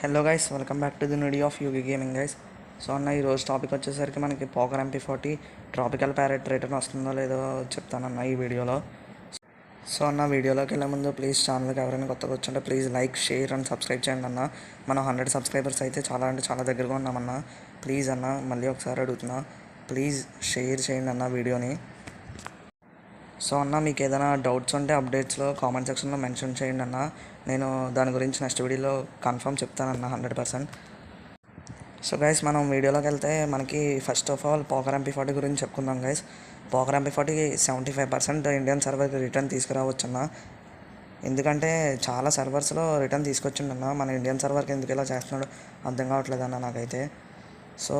Hello guys, welcome back to the video of Yugi gaming guys. So అన్న ఈరోజు topic వచ్చేసరికి మనకి poker MP40 tropical parrot return వస్తుందో లేదో చెప్తానన్న ఈ వీడియోలో. సో అన్న వీడియోలోకి వెళ్ళే ముందు ప్లీజ్ ఛానల్కి ఎవరైనా కొత్తగా వచ్చుంటే please like, share and subscribe చేయండి అన్న. మనం 100 సబ్స్క్రైబర్స్ అయితే చాలా అంటే చాలా దగ్గరగా ఉన్నామన్న. ప్లీజ్ అన్న, మళ్ళీ ఒకసారి అడుగుతున్నా, ప్లీజ్ షేర్ చేయండి అన్న వీడియోని. సో అన్న, మీకు ఏదైనా డౌట్స్ ఉంటే అప్డేట్స్లో కామెంట్ సెక్షన్లో మెన్షన్ చేయండి అన్న. నేను దాని గురించి నెక్స్ట్ వీడియోలో కన్ఫర్మ్ చెప్తానన్న 100%. సో గైస్, మనం వీడియోలోకి వెళ్తే మనకి first of all poker MP40 గురించి చెప్పుకుందాం గైస్. పోకర్ MP40 75% ఇండియన్ సర్వర్కి రిటర్న్ తీసుకురావచ్చు అన్న. ఎందుకంటే చాలా సర్వర్స్లో రిటర్న్ తీసుకొచ్చిండన్న, మన ఇండియన్ సర్వర్కి ఎందుకు ఇలా చేస్తున్నాడు అర్థం కావట్లేదు అన్న నాకైతే. సో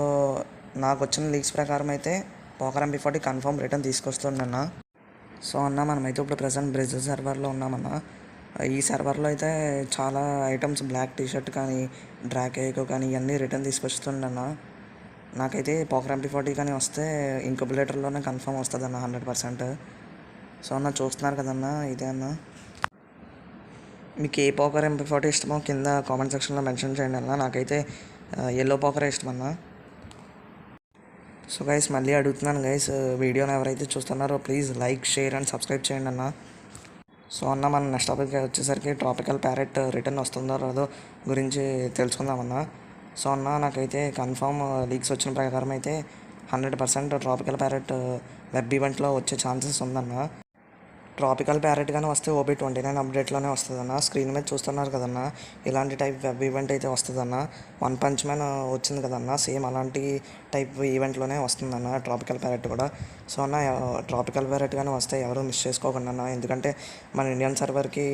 నాకు వచ్చిన లీక్స్ ప్రకారం అయితే పోకర్ MP40 కన్ఫర్మ్ రిటర్న్ తీసుకొస్తుండన్న. సో అన్న, మనమైతే ఇప్పుడు ప్రజెంట్ బ్రెజిల్ సర్వర్లో ఉన్నామన్న. ఈ సర్వర్లో అయితే చాలా ఐటమ్స్, బ్లాక్ టీషర్ట్ కానీ, డ్రాకేకో కానీ ఇవన్నీ రిటర్న్ తీసుకొస్తుండన్న. నాకైతే పోకర్ MP40 కానీ వస్తే ఇంక్యుబులేటర్లోనే కన్ఫర్మ్ వస్తుంది అన్న 100%. సో అన్న, చూస్తున్నారు కదన్న, ఇదే అన్న. మీకు ఏ పోకర్ MP40 ఇష్టమో కింద కామెంట్ సెక్షన్లో మెన్షన్ చేయండి అన్న. నాకైతే ఎల్లో పోకరే ఇష్టం అన్న. సో గైస్, మళ్ళీ అడుగుతున్నాను గైస్, వీడియోని ఎవరైతే చూస్తున్నారో please like, share and subscribe చేయండి అన్న. సో అన్న, మన నెక్స్ట్ టాపిక్ వచ్చేసరికి ట్రాపికల్ ప్యారెట్ రిటర్న్ వస్తుందో రాదో గురించి తెలుసుకుందామన్నా. సో అన్న, నాకైతే కన్ఫర్మ్ లీక్స్ వచ్చిన ప్రకారం అయితే 100% ట్రాపికల్ ప్యారెట్ వెబ్ ఈవెంట్లో వచ్చే ఛాన్సెస్ ఉందన్న. ట్రాపికల్ ప్యారెట్ కానీ వస్తే OB29 అప్డేట్లోనే వస్తుందన్న. స్క్రీన్ మీద చూస్తున్నారు కదన్న, ఇలాంటి టైప్ వెబ్ ఈవెంట్ అయితే వస్తుందన్న. వన్ పంచ్ మ్యాన్ వచ్చింది కదన్న, సేమ్ అలాంటి టైప్ ఈవెంట్లోనే వస్తుందన్న ట్రాపికల్ ప్యారెట్ కూడా. సో అన్న, ట్రాపికల్ ప్యారెట్ కానీ వస్తే ఎవరు మిస్ చేసుకోకుండా అన్న. ఎందుకంటే మన ఇండియన్ సర్వర్కి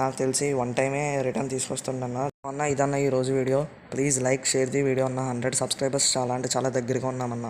నాకు తెలిసి వన్ టైమే రిటర్న్ తీసుకొస్తుండన్న. అన్న, ఇదన్న ఈరోజు video. Please like, share the video అన్న. 100 సబ్స్క్రైబర్స్ చాలా అంటే చాలా దగ్గరగా ఉన్నామన్న.